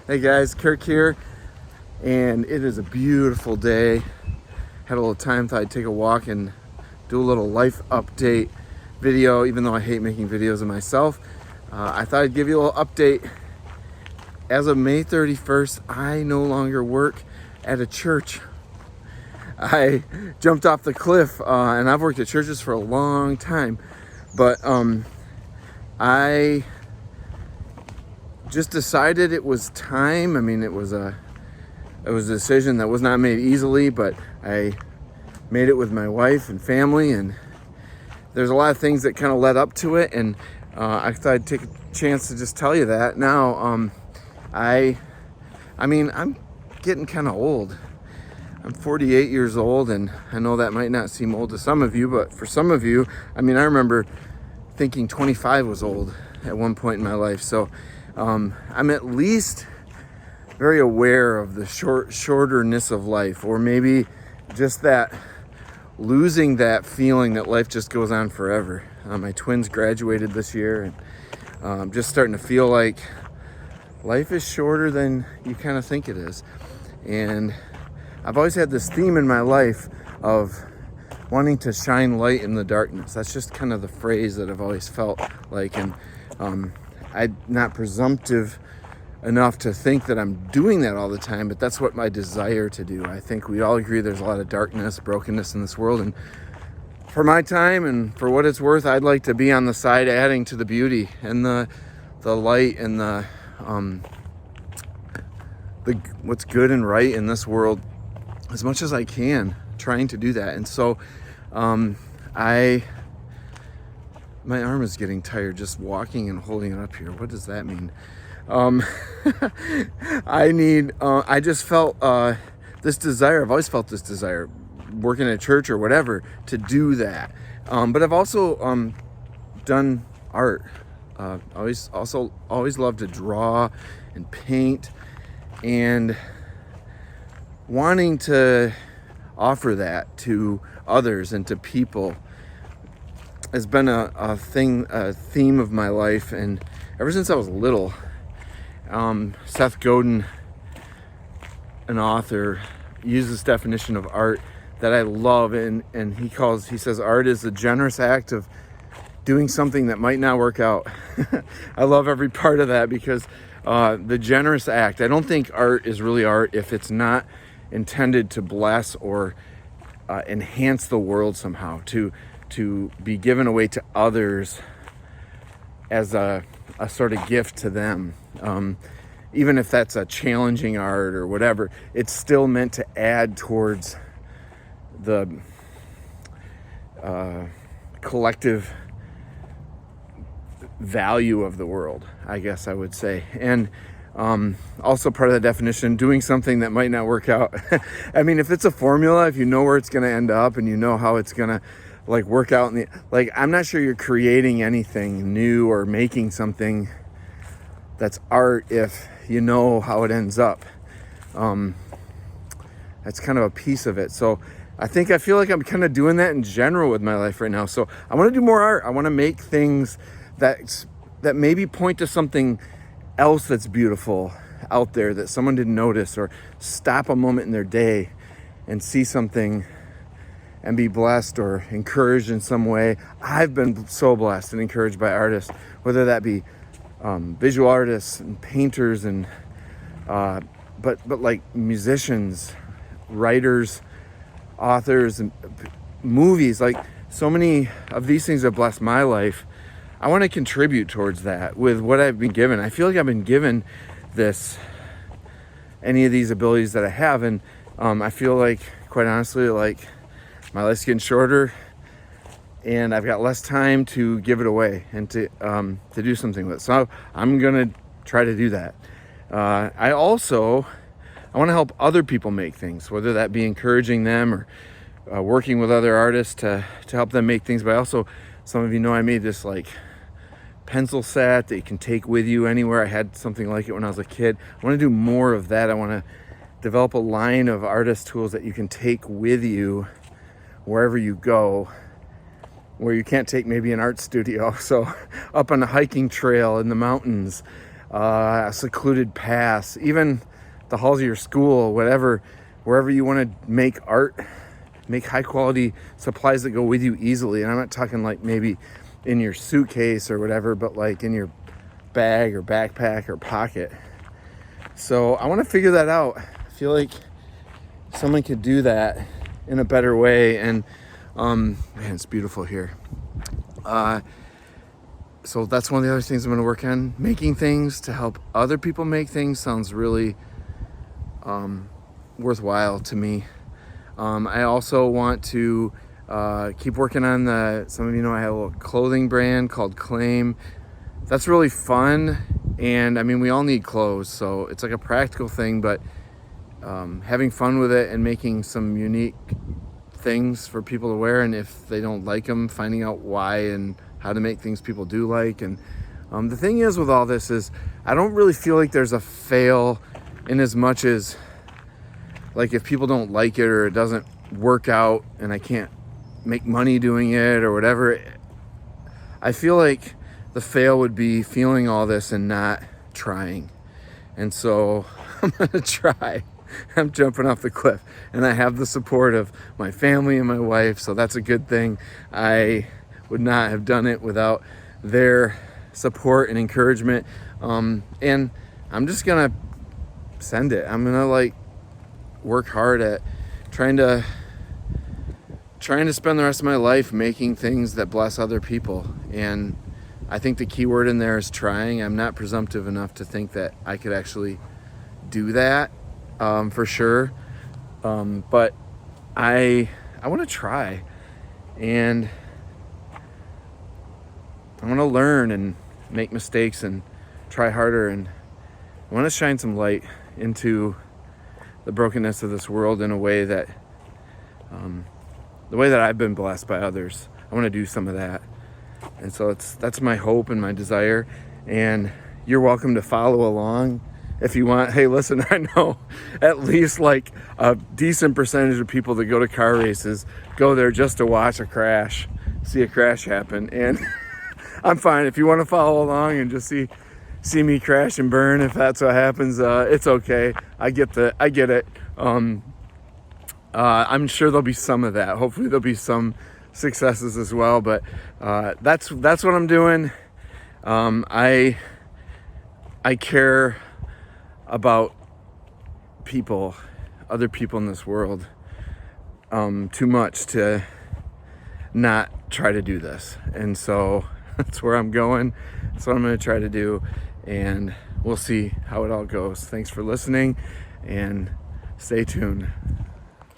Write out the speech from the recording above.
Hey guys, Kirk here, and it is a beautiful day. Had a little time, thought I'd take a walk and do a little life update video, even though I hate making videos of myself. I thought I'd give you a little update. As of May 31st, I no longer work at a church. I jumped off the cliff, and I've worked at churches for a long time, but I just decided it was time. I mean, it was a decision that was not made easily, but I made it with my wife and family, and there's a lot of things that kind of led up to it, and I thought I'd take a chance to just tell you that. Now, I mean, I'm getting kind of old. I'm 48 years old, and I know that might not seem old to some of you, but for some of you, I mean, I remember thinking 25 was old at one point in my life. So I'm at least very aware of the shorterness of life, or maybe just that losing that feeling that life just goes on forever. My twins graduated this year, and I'm just starting to feel like life is shorter than you kind of think it is. And I've always had this theme in my life of wanting to shine light in the darkness. That's just kind of the phrase that I've always felt like. And I'm not presumptive enough to think that I'm doing that all the time, but that's what my desire to do. I think we all agree there's a lot of darkness, brokenness in this world. And for my time and for what it's worth, I'd like to be on the side adding to the beauty and the light and the what's good and right in this world as much as I can, trying to do that. And so my arm is getting tired just walking and holding it up here. What does that mean? I just felt this desire. I've always felt this desire, working at church or whatever, to do that. But I've also done art. Always loved to draw and paint, and wanting to offer that to others and to people has been a theme of my life. And ever since I was little, Seth Godin, an author, uses this definition of art that I love, and he says art is the generous act of doing something that might not work out. I love every part of that, because the generous act, I don't think art is really art if it's not intended to bless or enhance the world somehow, to be given away to others as a sort of gift to them. Even if that's a challenging art or whatever, it's still meant to add towards the collective value of the world, I guess I would say. And also part of the definition, doing something that might not work out. I mean, if it's a formula, if you know where it's going to end up and you know how it's going to work out I'm not sure you're creating anything new or making something that's art if you know how it ends up. That's kind of a piece of it. So I feel like I'm kind of doing that in general with my life right now. So I want to do more art. I want to make things that maybe point to something else that's beautiful out there that someone didn't notice, or stop a moment in their day and see something and be blessed or encouraged in some way. I've been so blessed and encouraged by artists, whether that be visual artists and painters and but like musicians, writers, authors, and movies. Like, so many of these things have blessed my life. I want to contribute towards that with what I've been given. I feel like I've been given any of these abilities that I have, and I feel like, quite honestly, like my life's getting shorter, and I've got less time to give it away and to do something with it. So I'm gonna try to do that. I want to help other people make things, whether that be encouraging them or working with other artists to help them make things. But also, some of you know I made this pencil set that you can take with you anywhere. I had something like it when I was a kid. I want to do more of that. I want to develop a line of artist tools that you can take with you wherever you go, where you can't take maybe an art studio. So up on a hiking trail in the mountains, a secluded pass, even the halls of your school, whatever, wherever you want to make art, make high quality supplies that go with you easily. And I'm not talking like maybe in your suitcase or whatever, but like in your bag or backpack or pocket. So I want to figure that out. I feel like someone could do that in a better way. And man, it's beautiful here. So that's one of the other things I'm going to work on. Making things to help other people make things sounds really worthwhile to me. I also want to keep working on some of you know I have a little clothing brand called Claim. That's really fun, and I mean we all need clothes, so it's like a practical thing, but having fun with it and making some unique things for people to wear, and if they don't like them, finding out why and how to make things people do like. And the thing is with all this is I don't really feel like there's a fail in as much as like if people don't like it or it doesn't work out and I can't make money doing it or whatever. I feel like the fail would be feeling all this and not trying. And so I'm gonna try. I'm jumping off the cliff, and I have the support of my family and my wife, so that's a good thing. I would not have done it without their support and encouragement. And I'm just gonna send it. I'm gonna like work hard at trying to spend the rest of my life making things that bless other people. And I think the key word in there is trying. I'm not presumptive enough to think that I could actually do that for sure. But I want to try, and I want to learn and make mistakes and try harder, and I want to shine some light into the brokenness of this world in a way that the way that I've been blessed by others. I want to do some of that. And so that's my hope and my desire. And you're welcome to follow along if you want. Hey, listen, I know at least like a decent percentage of people that go to car races go there just to watch a crash, see a crash happen. And I'm fine. If you want to follow along and just see me crash and burn, if that's what happens, it's okay. I get it. I'm sure there'll be some of that. Hopefully there'll be some successes as well, but that's what I'm doing. I care about people, other people in this world, too much to not try to do this. And so that's where I'm going. That's what I'm going to try to do, and we'll see how it all goes. Thanks for listening, and stay tuned.